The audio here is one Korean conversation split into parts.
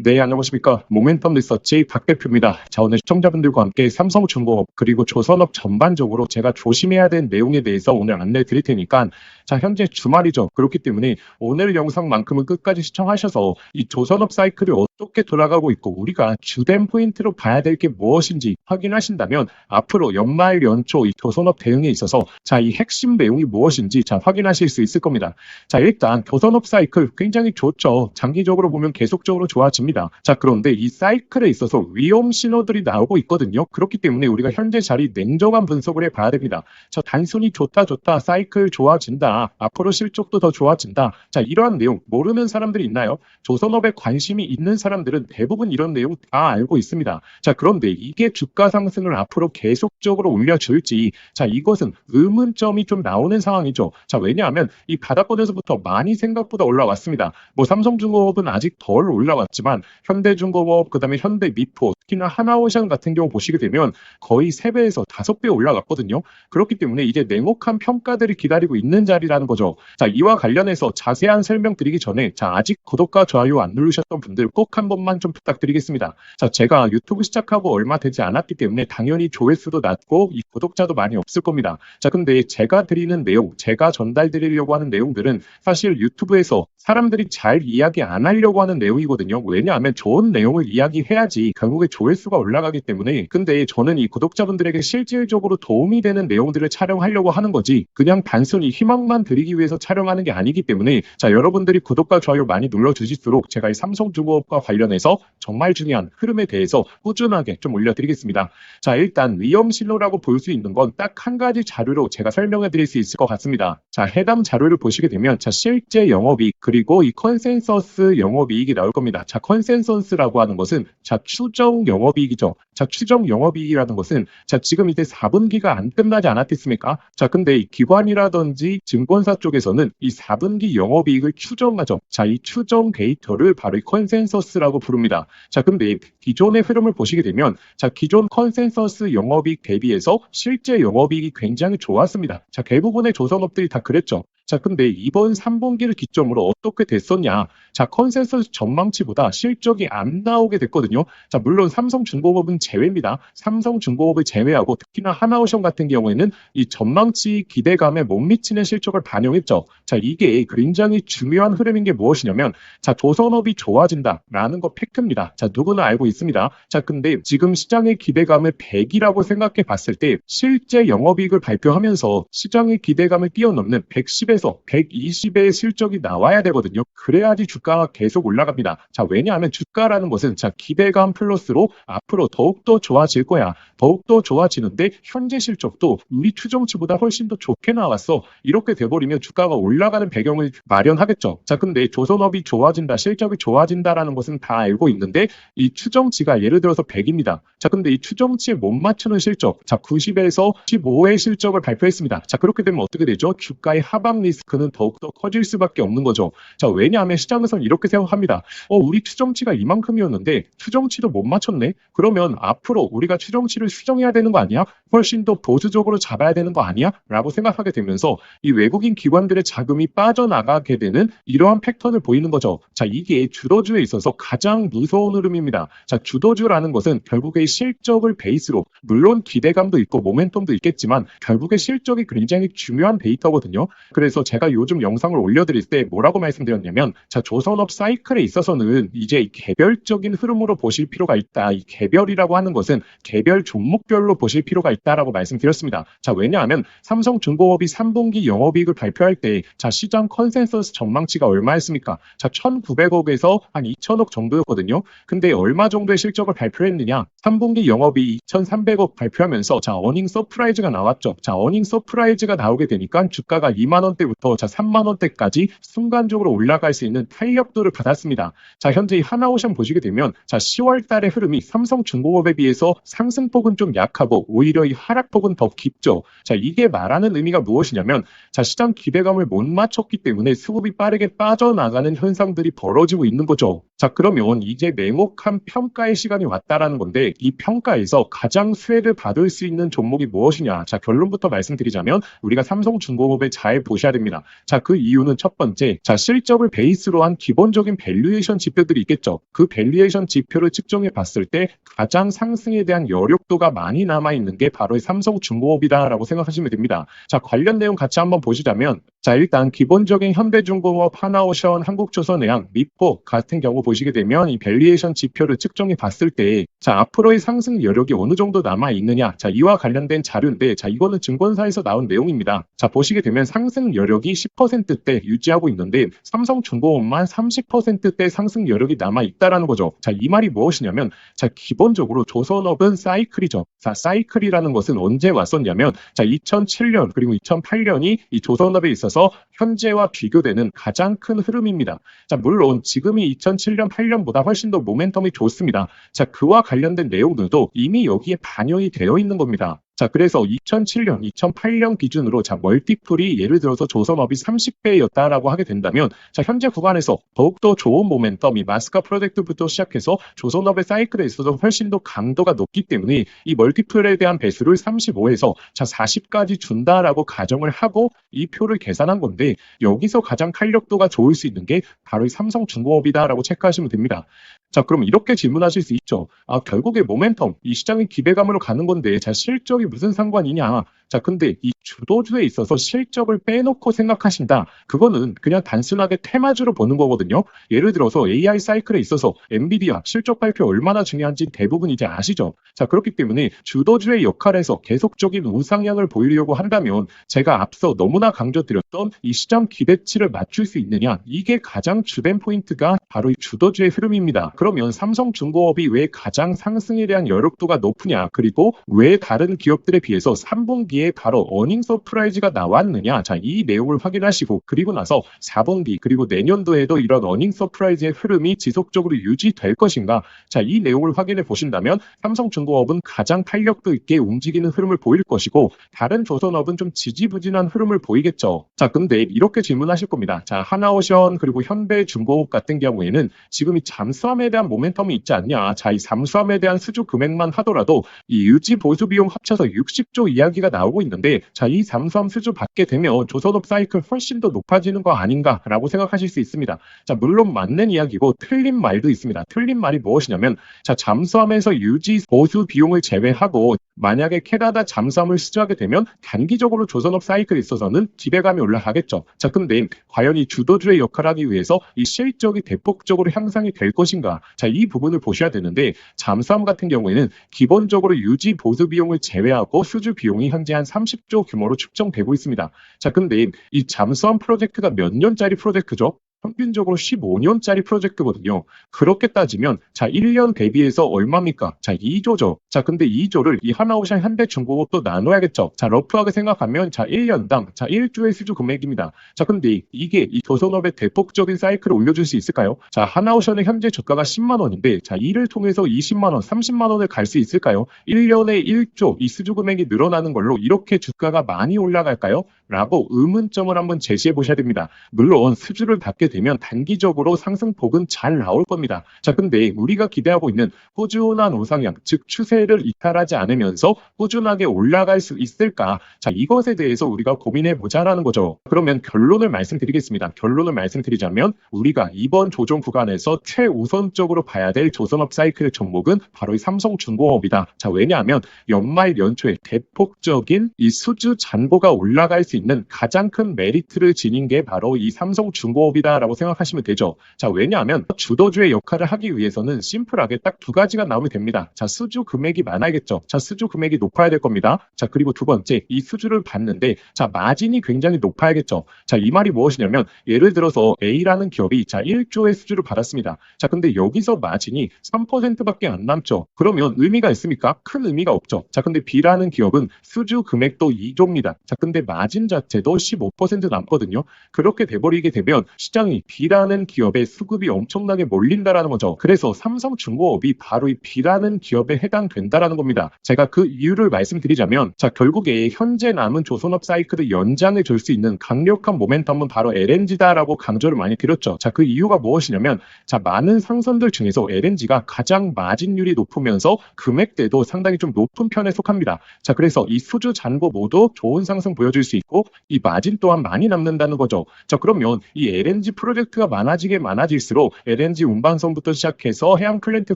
네, 안녕하십니까. 모멘텀 리서치 박 대표입니다. 자, 오늘 시청자분들과 함께 삼성중공업 그리고 조선업 전반적으로 제가 조심해야 되는 내용에 대해서 오늘 안내 드릴 테니까, 자, 현재 주말이죠. 그렇기 때문에 오늘 영상만큼은 끝까지 시청하셔서 이 조선업 사이클이 어떻게 돌아가고 있고 우리가 주된 포인트로 봐야 될 게 무엇인지 확인하신다면 앞으로 연말 연초 이 조선업 대응에 있어서 자, 이 핵심 내용이 무엇인지 자, 확인하실 수 있을 겁니다. 자, 일단 조선업 사이클 굉장히 좋죠. 장기적으로 보면 계속적으로 좋아집니다. 자, 그런데 이 사이클에 있어서 위험 신호들이 나오고 있거든요. 그렇기 때문에 우리가 현재 자리 냉정한 분석을 해봐야 됩니다. 자, 단순히 좋다 사이클 좋아진다, 앞으로 실적도 더 좋아진다, 자, 이러한 내용 모르는 사람들이 있나요? 조선업에 관심이 있는 사람들은 대부분 이런 내용 다 알고 있습니다. 자, 그런데 이게 주가 상승을 앞으로 계속적으로 올려줄지, 자, 이것은 의문점이 좀 나오는 상황이죠. 자, 왜냐하면 이 바닥권에서부터 많이 생각보다 올라왔습니다. 뭐 삼성중공업은 아직 덜 올라왔지만 현대중공업, 그다음에 현대미포, 특히나 하나오션 같은 경우 보시게 되면 거의 3배에서 5배 올라갔거든요. 그렇기 때문에 이제 냉혹한 평가들이 기다리고 있는 자리라는 거죠. 자, 이와 관련해서 자세한 설명드리기 전에 자, 아직 구독과 좋아요 안 누르셨던 분들 꼭 한 번만 좀 부탁드리겠습니다. 자, 제가 유튜브 시작하고 얼마 되지 않았기 때문에 당연히 조회수도 낮고 이 구독자도 많이 없을 겁니다. 자, 근데 제가 드리는 내용, 제가 전달드리려고 하는 내용들은 사실 유튜브에서 사람들이 잘 이야기 안 하려고 하는 내용이거든요. 왜냐하면 좋은 내용을 이야기해야지 결국에 조회수가 올라가기 때문에. 근데 저는 이 구독자분들에게 실질적으로 도움이 되는 내용들을 촬영하려고 하는 거지 그냥 단순히 희망만 드리기 위해서 촬영하는 게 아니기 때문에 자, 여러분들이 구독과 좋아요 많이 눌러주실수록 제가 이 삼성중공업과 관련해서 정말 중요한 흐름에 대해서 꾸준하게 좀 올려드리겠습니다. 자, 일단 위험 신호라고 볼 수 있는 건 딱 한 가지 자료로 제가 설명해 드릴 수 있을 것 같습니다. 자, 해당 자료를 보시게 되면 자, 실제 영업이익 그리고 이 컨센서스 영업이익이 나올 겁니다. 자, 컨센서스라고 하는 것은 자, 추정 영업이익이죠. 자, 추정 영업이익이라는 것은 자, 지금 이제 4분기가 안 끝나지 않았겠습니까? 자, 근데 이 기관이라든지 증권사 쪽에서는 이 4분기 영업이익을 추정하죠. 자, 이 추정 데이터를 바로 이 컨센서스라고 부릅니다. 자, 근데 기존의 흐름을 보시게 되면 자, 기존 컨센서스 영업이익 대비해서 실제 영업이익이 굉장히 좋았습니다. 자, 대부분의 조선업들이 다 그랬죠. 자, 근데 이번 3분기를 기점으로 어떻게 됐었냐? 자, 컨센서스 전망치보다 실적이 안 나오게 됐거든요. 자, 물론 삼성중공업은 제외입니다. 삼성중공업을 제외하고 특히나 하나오션 같은 경우에는 이 전망치 기대감에 못 미치는 실적을 반영했죠. 자, 이게 굉장히 중요한 흐름인 게 무엇이냐면 자, 조선업이 좋아진다라는 거 팩트입니다. 자, 누구나 알고 있습니다. 자, 근데 지금 시장의 기대감을 100이라고 생각해 봤을 때 실제 영업이익을 발표하면서 시장의 기대감을 뛰어넘는 110에서 120의 실적이 나와야 되거든요. 그래야지 주가가 계속 올라갑니다. 자, 왜냐하면 주가라는 것은 자, 기대감 플러스로 앞으로 더욱더 좋아질 거야. 더욱더 좋아지는데 현재 실적도 우리 추정치보다 훨씬 더 좋게 나왔어. 이렇게 돼버리면 주가가 올라가는 배경을 마련하겠죠. 자, 근데 조선업이 좋아진다, 실적이 좋아진다라는 것은 다 알고 있는데 이 추정치가 예를 들어서 100입니다. 자, 근데 이 추정치에 못 맞추는 실적, 자, 90에서 15의 실적을 발표했습니다. 자, 그렇게 되면 어떻게 되죠? 주가의 하방 리스크는 더욱더 커질 수밖에 없는 거죠. 자, 왜냐하면 시장에서는 이렇게 생각합니다. 우리 추정치가 이만큼이었는데 추정치도 못 맞췄네? 그러면 앞으로 우리가 추정치를 수정해야 되는 거 아니야? 훨씬 더 보수적으로 잡아야 되는 거 아니야? 라고 생각하게 되면서 이 외국인 기관들의 자금이 빠져나가게 되는 이러한 패턴을 보이는 거죠. 자, 이게 주도주에 있어서 가장 무서운 흐름입니다. 자, 주도주라는 것은 결국에 실적을 베이스로 물론 기대감도 있고 모멘텀도 있겠지만 결국에 실적이 굉장히 중요한 데이터거든요. 그래서 제가 요즘 영상을 올려드릴 때 뭐라고 말씀드렸냐면 자, 조선업 사이클에 있어서는 이제 이 개별적인 흐름으로 보실 필요가 있다. 이 개별이라고 하는 것은 개별 종목별로 보실 필요가 있다라고 말씀드렸습니다. 자, 왜냐하면 삼성중공업이 3분기 영업이익을 발표할 때 자, 시장 컨센서스 전망치가 얼마였습니까? 자, 1,900억에서 한 2,000억 정도였거든요. 근데 얼마 정도의 실적을 발표했느냐? 3분기 영업이 2,300억 발표하면서 자, 어닝 서프라이즈가 나왔죠. 자, 어닝 서프라이즈가 나오게 되니까 주가가 2만 원대부터 자, 3만 원대까지 순간적으로 올라갈 수 있는 탄력도를 받았습니다. 자, 현재 하나오션 보시게 되면 자, 10월 달의 흐름이 삼성중공업에 비해서 상승폭은 좀 약하고 오히려 이 하락폭은 더 깊죠. 자, 이게 말하는 의미가 무엇이냐면 자, 시장 기대감을 못 맞췄기 때문에 수급이 빠르게 빠져나가는 현상들이 벌어지고 있는 거죠. 자, 그러면 이제 냉혹한 평가의 시간이 왔다라는 건데 이 평가에서 가장 수혜를 받을 수 있는 종목이 무엇이냐? 자, 결론부터 말씀드리자면 우리가 삼성중공업을 잘 보셔야 됩니다. 자, 그 이유는 첫 번째, 자, 실적을 베이스로 한 기본적인 밸류에이션 지표들이 있겠죠. 그 밸류에이션 지표를 측정해 봤을 때 가장 상승에 대한 여력도가 많이 남아있는 게 바로 삼성중공업이다라고 생각하시면 됩니다. 자, 관련 내용 같이 한번 보시자면, 자, 일단 기본적인 현대중공업, 하나오션, 한국조선해양, 미포 같은 경우 보시게 되면 이 밸류에이션 지표를 측정해 봤을 때, 자, 앞으로의 상승 여력이 어느 정도 남아있느냐, 자, 이와 관련된 자료인데, 자, 이거는 증권사에서 나온 내용입니다. 자, 보시게 되면 상승 여력이 10%대 유지하고 있는데 삼성중공업만 30%대 상승 여력이 남아있다라는 거죠. 자, 이 말이 무엇이냐면, 자, 기본적으로 조선업은 사이클이죠. 자, 사이클이라는 것은 언제 왔었냐면, 자, 2007년 그리고 2008년이 이 조선업에 있어서 현재와 비교되는 가장 큰 흐름입니다. 자, 물론 지금이 2007년, 8년보다 훨씬 더 모멘텀이 좋습니다. 자, 그와 관련된 내용들도 이미 여기에 반영이 되어 있는 겁니다. 자, 그래서 2007년, 2008년 기준으로 자, 멀티플이 예를 들어서 조선업이 30배였다라고 하게 된다면, 자, 현재 구간에서 더욱더 좋은 모멘텀이 마스카 프로젝트부터 시작해서 조선업의 사이클에 있어서 훨씬 더 강도가 높기 때문에 이 멀티플에 대한 배수를 35에서 자, 40까지 준다라고 가정을 하고 이 표를 계산한 건데, 여기서 가장 탄력도가 좋을 수 있는 게 바로 이 삼성중공업이다라고 체크하시면 됩니다. 자, 그럼 이렇게 질문하실 수 있죠. 아, 결국에 모멘텀, 이 시장의 기대감으로 가는 건데, 자, 실적이 무슨 상관이냐. 자, 근데 이 주도주에 있어서 실적을 빼놓고 생각하신다. 그거는 그냥 단순하게 테마주로 보는 거거든요. 예를 들어서 AI 사이클에 있어서 엔비디아 실적 발표 얼마나 중요한지 대부분 이제 아시죠. 자, 그렇기 때문에 주도주의 역할에서 계속적인 우상향을 보이려고 한다면 제가 앞서 너무나 강조드렸던 이 시장 기대치를 맞출 수 있느냐. 이게 가장 주된 포인트가 바로 이 주도주의 흐름입니다. 그러면 삼성중공업이 왜 가장 상승에 대한 여력도가 높으냐. 그리고 왜 다른 기업들에 비해서 3분기에 바로 어닝 서프라이즈가 나왔느냐. 자, 이 내용을 확인하시고 그리고 나서 4분기 그리고 내년도에도 이런 어닝 서프라이즈의 흐름이 지속적으로 유지될 것인가. 자, 이 내용을 확인해 보신다면 삼성중공업은 가장 탄력도 있게 움직이는 흐름을 보일 것이고 다른 조선업은 좀 지지부진한 흐름을 보이겠죠. 자, 근데 이렇게 질문하실 겁니다. 자, 하나오션 그리고 현대중공업 같은 경우에는 지금 이 잠수함에 대한 모멘텀이 있지 않냐. 자, 이 잠수함에 대한 수주 금액만 하더라도 이 유지 보수 비용 합쳐서 60조 이야기가 나오고 있는데, 자, 이 잠수함 수주 받게 되면 조선업 사이클 훨씬 더 높아지는 거 아닌가라고 생각하실 수 있습니다. 자, 물론 맞는 이야기고 틀린 말도 있습니다. 틀린 말이 무엇이냐면, 자, 잠수함에서 유지 보수 비용을 제외하고 만약에 캐나다 잠수함을 수주하게 되면 단기적으로 조선업 사이클에 있어서는 기대감이 올라가겠죠. 자, 근데 과연 이 주도주의 역할을 하기 위해서 이 실적이 대폭적으로 향상이 될 것인가? 자, 이 부분을 보셔야 되는데, 잠수함 같은 경우에는 기본적으로 유지 보수 비용을 제외하고 수주 비용이 현재 한 30조 규모로 측정되고 있습니다. 자, 근데 이 잠수함 프로젝트가 몇 년짜리 프로젝트죠? 평균적으로 15년짜리 프로젝트거든요. 그렇게 따지면 자, 1년 대비해서 얼마입니까? 자, 2조죠. 자, 근데 2조를 이 하나오션 현대중공업도 나눠야겠죠. 자, 러프하게 생각하면 자, 1년당 자, 1조의 수주 금액입니다. 자, 근데 이게 이 조선업의 대폭적인 사이클을 올려줄 수 있을까요? 자, 하나오션의 현재 주가가 10만 원인데 자, 이를 통해서 20만 원, 30만 원을 갈 수 있을까요? 1년에 1조 이 수주 금액이 늘어나는 걸로 이렇게 주가가 많이 올라갈까요? 라고 의문점을 한번 제시해 보셔야 됩니다. 물론 수주를 받게 되면 단기적으로 상승폭은 잘 나올 겁니다. 자, 근데 우리가 기대하고 있는 꾸준한 우상향, 즉 추세를 이탈하지 않으면서 꾸준하게 올라갈 수 있을까? 자, 이것에 대해서 우리가 고민해 보자라는 거죠. 그러면 결론을 말씀드리겠습니다. 결론을 말씀드리자면 우리가 이번 조정 구간에서 최우선적으로 봐야 될 조선업 사이클 종목은 바로 이 삼성중공업이다. 자, 왜냐하면 연말 연초에 대폭적인 이 수주 잔고가 올라갈 수 있는 가장 큰 메리트를 지닌 게 바로 이 삼성중공업이다라고 생각하시면 되죠. 자, 왜냐하면 주도주의 역할을 하기 위해서는 심플하게 딱 두 가지가 나오면 됩니다. 자, 수주 금액이 많아야겠죠. 자, 수주 금액이 높아야 될 겁니다. 자, 그리고 두 번째, 이 수주를 받는데 자, 마진이 굉장히 높아야겠죠. 자, 이 말이 무엇이냐면 예를 들어서 A라는 기업이 자, 1조의 수주를 받았습니다. 자, 근데 여기서 마진이 3%밖에 안 남죠. 그러면 의미가 있습니까? 큰 의미가 없죠. 자, 근데 B라는 기업은 수주 금액도 2조입니다. 자, 근데 마진 자체도 15% 남거든요. 그렇게 돼버리게 되면 시장의 굉장히 B라는 기업에 수급이 엄청나게 몰린다라는 거죠. 그래서 삼성중공업이 바로 이 B라는 기업에 해당된다라는 겁니다. 제가 그 이유를 말씀드리자면 자 결국에 현재 남은 조선업 사이클을 연장해 줄 수 있는 강력한 모멘텀은 바로 LNG다라고 강조를 많이 드렸죠. 자 그 이유가 무엇이냐면 자 많은 상선들 중에서 LNG가 가장 마진율이 높으면서 금액대도 상당히 좀 높은 편에 속합니다. 자 그래서 이 수주 잔고 모두 좋은 상승 보여줄 수 있고 이 마진 또한 많이 남는다는 거죠. 자 그러면 이 LNG 프로젝트가 많아질수록 LNG 운반선부터 시작해서 해양 플랜트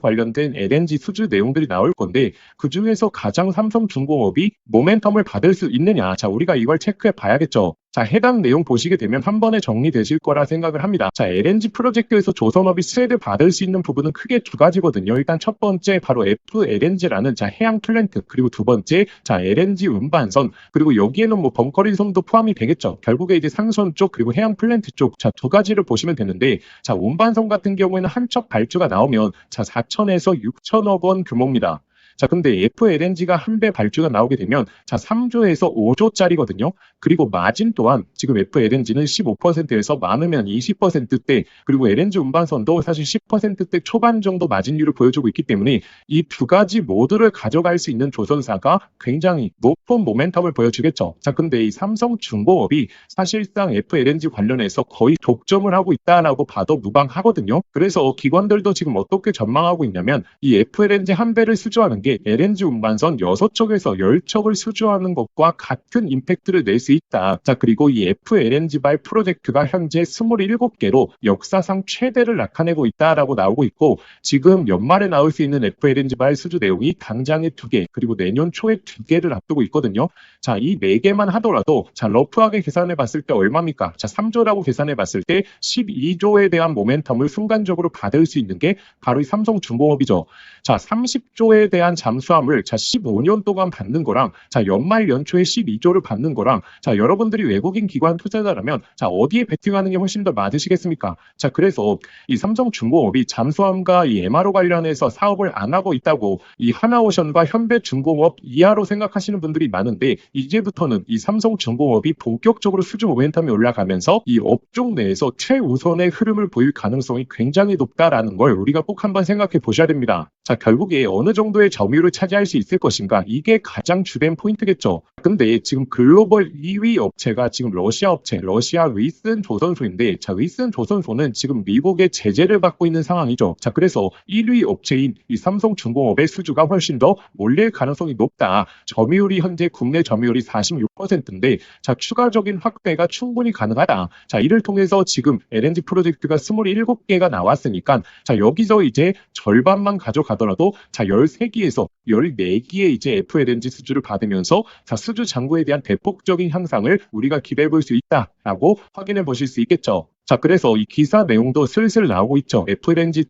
관련된 LNG 수주 내용들이 나올 건데 그 중에서 가장 삼성중공업이 모멘텀을 받을 수 있느냐. 자 우리가 이걸 체크해 봐야겠죠. 자 해당 내용 보시게 되면 한 번에 정리되실 거라 생각을 합니다. 자 LNG 프로젝트에서 조선업이 수혜를 받을 수 있는 부분은 크게 두 가지거든요. 일단 첫 번째 바로 FLNG라는 자 해양 플랜트 그리고 두 번째 자 LNG 운반선 그리고 여기에는 뭐 벙커링선도 포함이 되겠죠. 결국에 이제 상선 쪽 그리고 해양 플랜트 쪽 자 두 가지를 보시면 되는데 자 운반선 같은 경우에는 한 척 발주가 나오면 자 4천에서 6천억 원 규모입니다. 자, 근데 FLNG가 한 배 발주가 나오게 되면 자 3조에서 5조짜리거든요. 그리고 마진 또한 지금 FLNG는 15%에서 많으면 20%대 그리고 LNG 운반선도 사실 10%대 초반 정도 마진율을 보여주고 있기 때문에 이 두 가지 모두를 가져갈 수 있는 조선사가 굉장히 높은 모멘텀을 보여주겠죠. 자, 근데 이 삼성중공업이 사실상 FLNG 관련해서 거의 독점을 하고 있다라고 봐도 무방하거든요. 그래서 기관들도 지금 어떻게 전망하고 있냐면 이 FLNG 한 배를 수주하는 게 LNG 운반선 6척에서 10척을 수주하는 것과 같은 임팩트를 낼 수 있다. 자 그리고 이 FLNG발 프로젝트가 현재 27개로 역사상 최대를 나타내고 있다라고 나오고 있고 지금 연말에 나올 수 있는 FLNG발 수주 내용이 당장에 2개 그리고 내년 초에 2개를 앞두고 있거든요. 자 이 4개만 하더라도 자 러프하게 계산해 봤을 때 얼마입니까? 자 3조라고 계산해 봤을 때 12조에 대한 모멘텀을 순간적으로 받을 수 있는 게 바로 이 삼성중공업이죠. 자 30조에 대한 잠수함을 자 15년 동안 받는 거랑 자 연말 연초에 12조를 받는 거랑 자 여러분들이 외국인 기관 투자자라면 자 어디에 베팅하는 게 훨씬 더 맞으시겠습니까? 자 그래서 이 삼성중공업이 잠수함과 이 MRO 관련해서 사업을 안 하고 있다고 이 하나오션과 현대중공업 이하로 생각하시는 분들이 많은데 이제부터는 이 삼성중공업이 본격적으로 수주 모멘텀이 올라가면서 이 업종 내에서 최우선의 흐름을 보일 가능성이 굉장히 높다라는 걸 우리가 꼭 한번 생각해 보셔야 됩니다. 자 결국에 어느 정도의 점유율을 차지할 수 있을 것인가 이게 가장 주된 포인트겠죠. 근데 지금 글로벌 2위 업체가 지금 러시아 업체 러시아 위슨 조선소인데 자 위슨 조선소는 지금 미국의 제재를 받고 있는 상황이죠. 자 그래서 1위 업체인 이 삼성중공업의 수주가 훨씬 더 몰릴 가능성이 높다. 점유율이 현재 국내 점유율이 46%인데 자 추가적인 확대가 충분히 가능하다. 자 이를 통해서 지금 LNG 프로젝트가 27개가 나왔으니까 자 여기서 이제 절반만 가져가더라도 자 13기에서 14기의 이제 FLNG 수주를 받으면서 자 수주 잔고에 대한 대폭적인 향상을 우리가 기대해 볼 수 있다라고 확인해 보실 수 있겠죠. 자 그래서 이 기사 내용도 슬슬 나오고 있죠. FLNG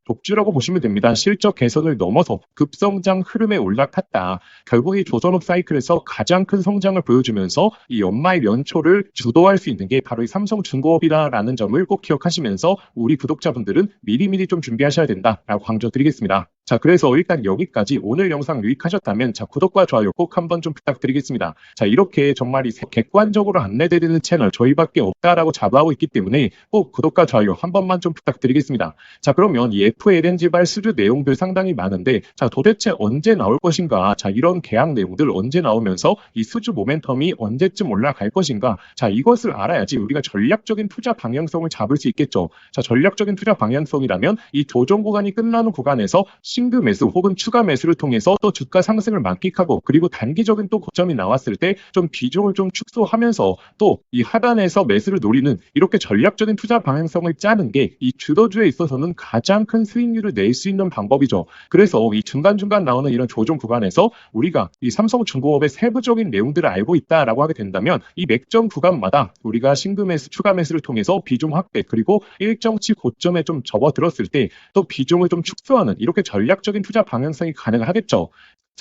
독주라고 보시면 됩니다. 실적 개선을 넘어서 급성장 흐름에 올라탔다. 결국 이 조선업 사이클에서 가장 큰 성장을 보여주면서 이 연말 연초를 주도할 수 있는 게 바로 이 삼성중공업이라는 점을 꼭 기억하시면서 우리 구독자분들은 미리미리 좀 준비하셔야 된다라고 강조드리겠습니다. 자 그래서 일단 여기까지 오늘 영상 유익하셨다면 자 구독과 좋아요 꼭 한번 좀 부탁드리겠습니다. 자 이렇게 정말 이 객관적으로 안내드리는 채널 저희밖에 없다라고 자부하고 있기 때문에 꼭 구독과 좋아요 한 번만 좀 부탁드리겠습니다. 자 그러면 이 FLNG발 수주 내용들 상당히 많은데 자 도대체 언제 나올 것인가 자 이런 계약 내용들 언제 나오면서 이 수주 모멘텀이 언제쯤 올라갈 것인가 자 이것을 알아야지 우리가 전략적인 투자 방향성을 잡을 수 있겠죠. 자 전략적인 투자 방향성이라면 이 조정 구간이 끝나는 구간에서 신규 매수 혹은 추가 매수를 통해서 또 주가 상승을 만끽하고 그리고 단기적인 또 고점이 나왔을 때 좀 비중을 좀 축소하면서 또 이 하단에서 매수를 노리는 이렇게 전략적인 투자 방향성을 짜는 게 이 주도주에 있어서는 가장 큰 수익률을 낼 수 있는 방법이죠. 그래서 이 중간중간 나오는 이런 조정 구간에서 우리가 이 삼성중공업의 세부적인 내용들을 알고 있다라고 하게 된다면 이 맥점 구간마다 우리가 신규 매수 추가 매수를 통해서 비중 확대 그리고 일정치 고점에 좀 접어들었을 때 또 비중을 좀 축소하는 이렇게 전략적인 투자 방향성이 가능하겠죠.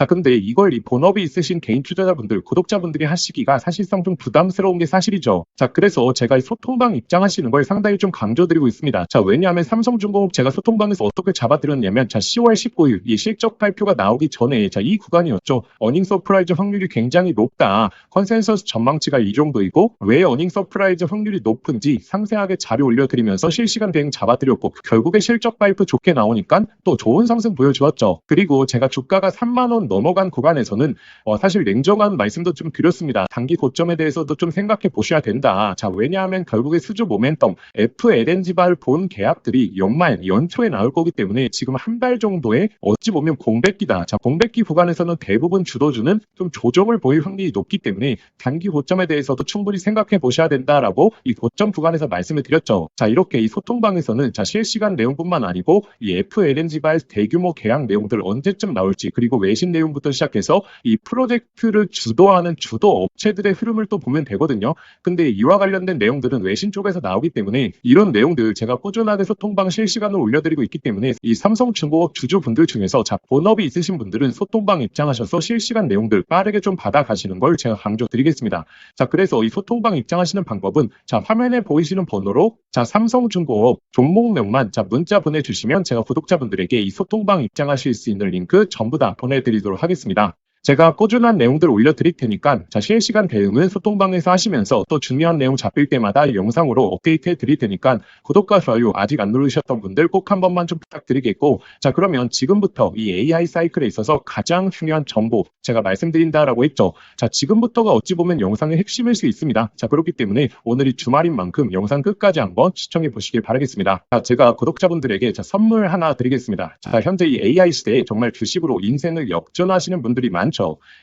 자, 근데 이걸 이 본업이 있으신 개인 투자자분들, 구독자분들이 하시기가 사실상 좀 부담스러운 게 사실이죠. 자, 그래서 제가 이 소통방 입장하시는 걸 상당히 좀 강조드리고 있습니다. 자, 왜냐하면 삼성중공업 제가 소통방에서 어떻게 잡아드렸냐면, 자, 10월 19일 이 실적 발표가 나오기 전에 자, 이 구간이었죠. 어닝 서프라이즈 확률이 굉장히 높다. 컨센서스 전망치가 이 정도이고 왜 어닝 서프라이즈 확률이 높은지 상세하게 자료 올려드리면서 실시간 대응 잡아드렸고 결국에 실적 발표 좋게 나오니까 또 좋은 상승 보여주었죠. 그리고 제가 주가가 3만 원 넘어간 구간에서는 사실 냉정한 말씀도 좀 드렸습니다. 단기 고점에 대해서도 좀 생각해 보셔야 된다. 자, 왜냐하면 결국에 수주 모멘텀 FLNG발 본 계약들이 연초에 나올 거기 때문에 지금 한 달 정도의 어찌 보면 공백기다. 자, 공백기 구간에서는 대부분 주도주는 좀 조정을 보일 확률이 높기 때문에 단기 고점에 대해서도 충분히 생각해 보셔야 된다라고 이 고점 구간에서 말씀을 드렸죠. 자, 이렇게 이 소통방에서는 자, 실시간 내용뿐만 아니고 이 FLNG발 대규모 계약 내용들 언제쯤 나올지 그리고 외신 내용부터 시작해서 이 프로젝트를 주도하는 주도 업체들의 흐름을 또 보면 되거든요. 근데 이와 관련된 내용들은 외신 쪽에서 나오기 때문에 이런 내용들 제가 꾸준하게 소통방 실시간으로 올려드리고 있기 때문에 이 삼성중공업 주주분들 중에서 자, 본업이 있으신 분들은 소통방 입장하셔서 실시간 내용들 빠르게 좀 받아가시는 걸 제가 강조드리겠습니다. 자, 그래서 이 소통방 입장하시는 방법은 자, 화면에 보이시는 번호로 자, 삼성중공업 종목명만 자, 문자 보내주시면 제가 구독자분들에게 이 소통방 입장하실 수 있는 링크 전부 다 보내드리도록 하겠습니다. 제가 꾸준한 내용들 올려드릴 테니까 자, 실시간 대응은 소통방에서 하시면서 또 중요한 내용 잡힐 때마다 영상으로 업데이트 해드릴 테니까 구독과 좋아요 아직 안 누르셨던 분들 꼭 한 번만 좀 부탁드리겠고 자, 그러면 지금부터 이 AI 사이클에 있어서 가장 중요한 정보 제가 말씀드린다라고 했죠. 자, 지금부터가 어찌 보면 영상의 핵심일 수 있습니다. 자, 그렇기 때문에 오늘이 주말인 만큼 영상 끝까지 한번 시청해 보시길 바라겠습니다. 자, 제가 구독자분들에게 자, 선물 하나 드리겠습니다. 자, 현재 이 AI 시대에 정말 주식으로 인생을 역전하시는 분들이 많죠.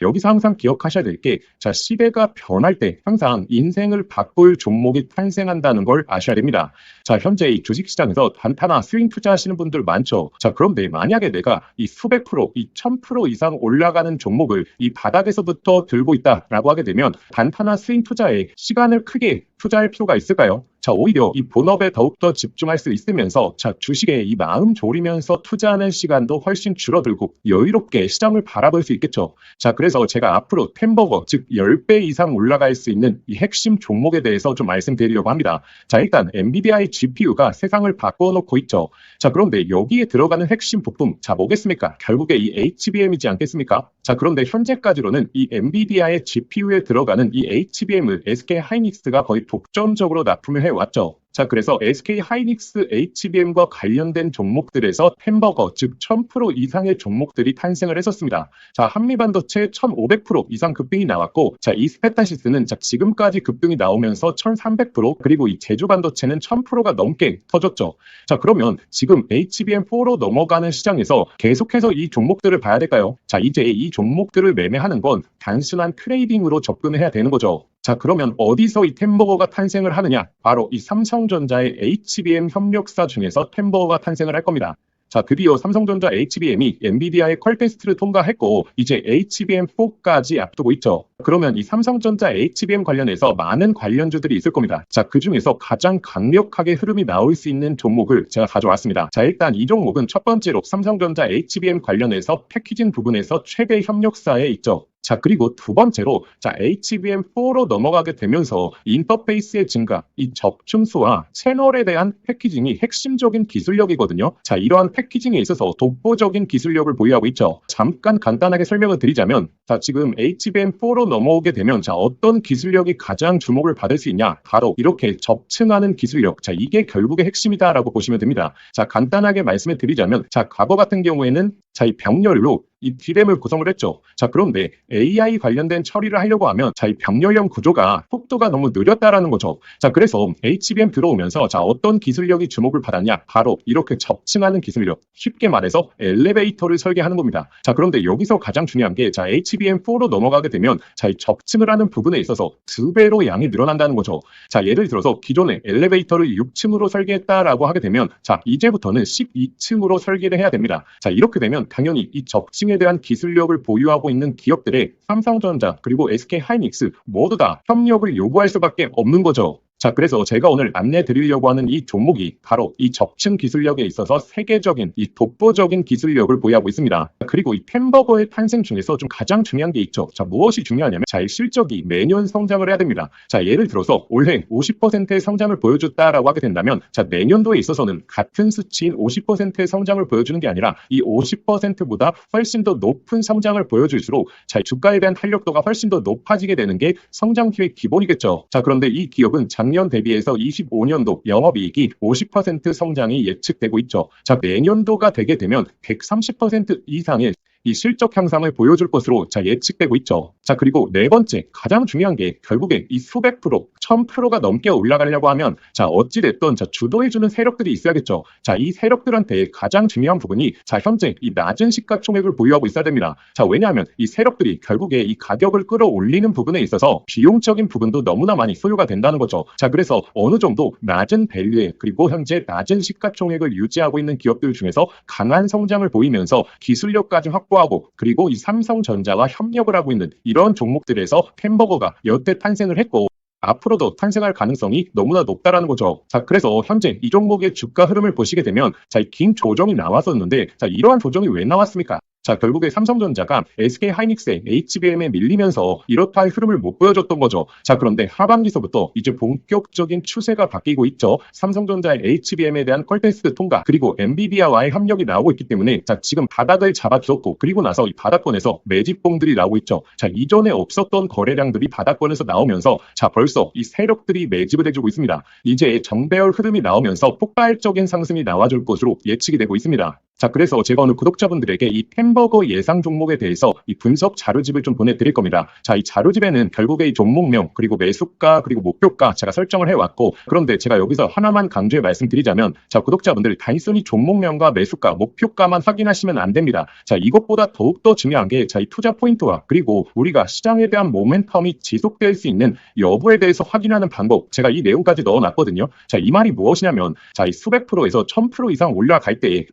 여기서 항상 기억하셔야 될 게 자, 시대가 변할 때 항상 인생을 바꿀 종목이 탄생한다는 걸 아셔야 됩니다. 자, 현재 이 주식시장에서 단타나 스윙 투자하시는 분들 많죠. 자, 그런데 만약에 내가 이 수백 프로, 이 1000% 이상 올라가는 종목을 이 바닥에서부터 들고 있다라고 하게 되면 단타나 스윙 투자에 시간을 크게 투자할 필요가 있을까요? 자, 오히려 이 본업에 더욱더 집중할 수 있으면서 자, 주식에 이 마음 졸이면서 투자하는 시간도 훨씬 줄어들고 여유롭게 시장을 바라볼 수 있겠죠. 자, 그래서 제가 앞으로 템버거 즉 10배 이상 올라갈 수 있는 이 핵심 종목에 대해서 좀 말씀드리려고 합니다. 자, 일단 엔비디아의 GPU가 세상을 바꿔놓고 있죠. 자, 그런데 여기에 들어가는 핵심 부품 자, 뭐겠습니까? 결국에 이 HBM이지 않겠습니까? 자, 그런데 현재까지로는 이 엔비디아의 GPU에 들어가는 이 HBM을 SK 하이닉스가 거의 독점적으로 납품을 해왔죠. 자, 그래서 SK 하이닉스 HBM과 관련된 종목들에서 템버거, 즉 1000% 이상의 종목들이 탄생을 했었습니다. 자, 한미반도체 1500% 이상 급등이 나왔고, 자, 이 스페타시스는 자, 지금까지 급등이 나오면서 1300% 그리고 이 제주반도체는 1000%가 넘게 터졌죠. 자, 그러면 지금 HBM4로 넘어가는 시장에서 계속해서 이 종목들을 봐야 될까요? 자, 이제 이 종목들을 매매하는 건 단순한 트레이딩으로 접근을 해야 되는 거죠. 자, 그러면 어디서 이 템버거가 탄생을 하느냐? 바로 이 삼성전자의 HBM 협력사 중에서 템버거가 탄생을 할 겁니다. 자, 드디어 삼성전자 HBM이 엔비디아의 퀄 테스트를 통과했고 이제 HBM4까지 앞두고 있죠. 그러면 이 삼성전자 HBM 관련해서 많은 관련주들이 있을 겁니다. 자, 그 중에서 가장 강력하게 흐름이 나올 수 있는 종목을 제가 가져왔습니다. 자, 일단 이 종목은 첫 번째로 삼성전자 HBM 관련해서 패키징 부분에서 최대 협력사에 있죠. 자, 그리고 두 번째로 자, HBM4로 넘어가게 되면서 인터페이스의 증가, 이 접춤수와 채널에 대한 패키징이 핵심적인 기술력이거든요. 자, 이러한 패키징에 있어서 독보적인 기술력을 보유하고 있죠. 잠깐 간단하게 설명을 드리자면 자, 지금 HBM4로 넘어오게 되면 자, 어떤 기술력이 가장 주목을 받을 수 있냐? 바로 이렇게 접층하는 기술력. 자, 이게 결국의 핵심이다라고 보시면 됩니다. 자, 간단하게 말씀을 드리자면 자, 과거 같은 경우에는 자, 이 병렬로 이 D램을 구성을 했죠. 자, 그런데 AI 관련된 처리를 하려고 하면 자, 이 병렬형 구조가 속도가 너무 느렸다라는 거죠. 자, 그래서 HBM 들어오면서 자, 어떤 기술력이 주목을 받았냐? 바로 이렇게 접층하는 기술력. 쉽게 말해서 엘리베이터를 설계하는 겁니다. 자, 그런데 여기서 가장 중요한 게 자, HBM4로 넘어가게 되면 자, 이 접층을 하는 부분에 있어서 2배로 양이 늘어난다는 거죠. 자, 예를 들어서 기존에 엘리베이터를 6층으로 설계했다라고 하게 되면 자, 이제부터는 12층으로 설계를 해야 됩니다. 자, 이렇게 되면 당연히 이 접층에 대한 기술력을 보유하고 있는 기업들의 삼성전자 그리고 SK 하이닉스 모두 다 협력을 요구할 수밖에 없는 거죠. 자, 그래서 제가 오늘 안내 드리려고 하는 이 종목이 바로 이 적층 기술력에 있어서 세계적인 이 독보적인 기술력을 보유하고 있습니다. 그리고 이 햄버거의 탄생 중에서 좀 가장 중요한 게 있죠. 자, 무엇이 중요하냐면 자, 이 실적이 매년 성장을 해야 됩니다. 자, 예를 들어서 올해 50%의 성장을 보여줬다라고 하게 된다면 자, 내년도에 있어서는 같은 수치인 50%의 성장을 보여주는 게 아니라 이 50%보다 훨씬 더 높은 성장을 보여줄수록 자, 주가에 대한 탄력도가 훨씬 더 높아지게 되는 게 성장 기회의 기본이겠죠. 자, 그런데 이 기업은 작년 대비해서 25년도 영업이익이 50% 성장이 예측되고 있죠. 자, 내년도가 되게 되면 130% 이상의 이 실적 향상을 보여줄 것으로 예측되고 있죠. 자, 그리고 네 번째 가장 중요한 게 결국에 이 수백 프로, 1000%가 넘게 올라가려고 하면 어찌됐든 주도해주는 세력들이 있어야겠죠. 자, 이 세력들한테 가장 중요한 부분이 현재 이 낮은 시가총액을 보유하고 있어야 됩니다. 자, 왜냐하면 이 세력들이 결국에 이 가격을 끌어올리는 부분에 있어서 비용적인 부분도 너무나 많이 소요가 된다는 거죠. 자, 그래서 어느 정도 낮은 밸류에 그리고 현재 낮은 시가총액을 유지하고 있는 기업들 중에서 강한 성장을 보이면서 기술력까지 확보하고 그리고 이 삼성전자와 협력을 하고 있는 이런 종목들에서 햄버거가 여태 탄생을 했고 앞으로도 탄생할 가능성이 너무나 높다라는 거죠. 자, 그래서 현재 이 종목의 주가 흐름을 보시게 되면 이 긴 조정이 나왔었는데 이러한 조정이 왜 나왔습니까? 자, 결국에 삼성전자가 SK하이닉스의 HBM에 밀리면서 이렇다 할 흐름을 못 보여줬던 거죠. 자, 그런데 하반기서부터 이제 본격적인 추세가 바뀌고 있죠. 삼성전자의 HBM에 대한 컬테스트 통과 그리고 엔비디아와의 협력이 나오고 있기 때문에 지금 바닥을 잡아주었고 그리고 나서 이 바닥권에서 매집봉들이 나오고 있죠. 자, 이전에 없었던 거래량들이 바닥권에서 나오면서 벌써 이 세력들이 매집을 해주고 있습니다. 이제 정배열 흐름이 나오면서 폭발적인 상승이 나와줄 것으로 예측이 되고 있습니다. 자, 그래서 제가 오늘 구독자분들에게 이 햄버거 예상 종목에 대해서 이 분석 자료집을 좀 보내드릴 겁니다. 자, 이 자료집에는 결국에 이 종목명 그리고 매수가 그리고 목표가 제가 설정을 해왔고 그런데 제가 여기서 하나만 강조해 말씀드리자면 자, 구독자분들 단순히 종목명과 매수가 목표가만 확인하시면 안 됩니다. 자, 이것보다 더욱더 중요한 게 이 투자 포인트와 그리고 우리가 시장에 대한 모멘텀이 지속될 수 있는 여부에 대해서 확인하는 방법 제가 이 내용까지 넣어놨거든요. 자, 이 말이 무엇이냐면 이 수백 프로에서 1000% 이상 올라갈 때에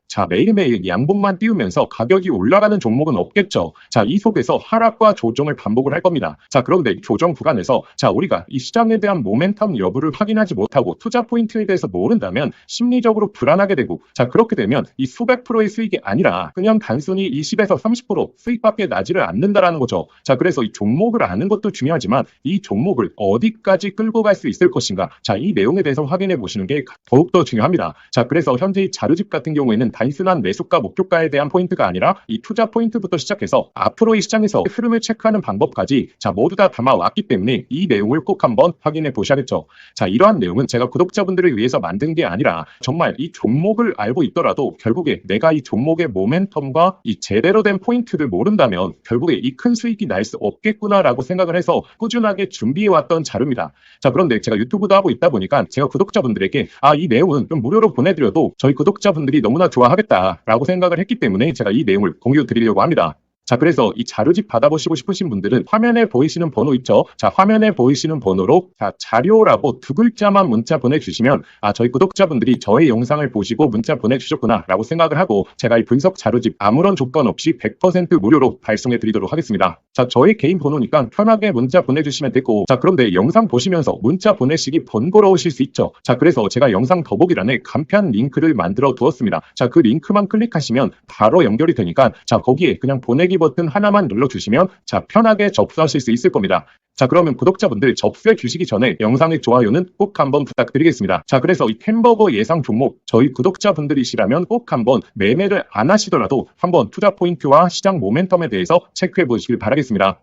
매일 양봉만 띄우면서 가격이 올라가는 종목은 없겠죠. 자, 이 속에서 하락과 조정을 반복을 할 겁니다. 자, 그런데 조정 구간에서 우리가 이 시장에 대한 모멘텀 여부를 확인하지 못하고 투자 포인트에 대해서 모른다면 심리적으로 불안하게 되고 그렇게 되면 이 수백 프로의 수익이 아니라 그냥 단순히 20에서 30% 수익밖에 나지를 않는다라는 거죠. 자, 그래서 이 종목을 아는 것도 중요하지만 이 종목을 어디까지 끌고 갈 수 있을 것인가. 자, 이 내용에 대해서 확인해 보시는 게 더욱더 중요합니다. 자, 그래서 현재 이 자료집 같은 경우에는 단순한 매수가 목표가에 대한 포인트가 아니라 이 투자 포인트부터 시작해서 앞으로 이 시장에서 흐름을 체크하는 방법까지 모두 다 담아왔기 때문에 이 내용을 꼭 한번 확인해 보셔야겠죠. 자, 이러한 내용은 제가 구독자분들을 위해서 만든 게 아니라 정말 이 종목을 알고 있더라도 결국에 내가 이 종목의 모멘텀과 이 제대로 된 포인트를 모른다면 결국에 이 큰 수익이 날 수 없겠구나라고 생각을 해서 꾸준하게 준비해왔던 자료입니다. 자, 그런데 제가 유튜브도 하고 있다 보니까 제가 구독자분들에게 이 내용은 좀 무료로 보내드려도 저희 구독자분들이 너무나 좋아하겠다 라고 생각을 했기 때문에 제가 이 내용을 공유 드리려고 합니다. 자, 그래서 이 자료집 받아보시고 싶으신 분들은 화면에 보이시는 번호 있죠? 자, 화면에 보이시는 번호로 자료라고 두 글자만 문자 보내주시면 저희 구독자분들이 저의 영상을 보시고 문자 보내주셨구나 라고 생각을 하고 제가 이 분석 자료집 아무런 조건 없이 100% 무료로 발송해 드리도록 하겠습니다. 자, 저희 개인 번호니까 편하게 문자 보내주시면 되고 자, 그런데 영상 보시면서 문자 보내시기 번거로우실 수 있죠? 자, 그래서 제가 영상 더보기란에 간편 링크를 만들어 두었습니다. 자, 그 링크만 클릭하시면 바로 연결이 되니까 거기에 그냥 보내기 버튼 하나만 눌러주시면 편하게 접수하실 수 있을 겁니다. 자, 그러면 구독자분들 접수해 주시기 전에 영상의 좋아요는 꼭 한번 부탁드리겠습니다. 자, 그래서 이 햄버거 예상 종목 저희 구독자분들이시라면 꼭 한번 매매를 안 하시더라도 한번 투자 포인트와 시장 모멘텀에 대해서 체크해 보시길 바라겠습니다.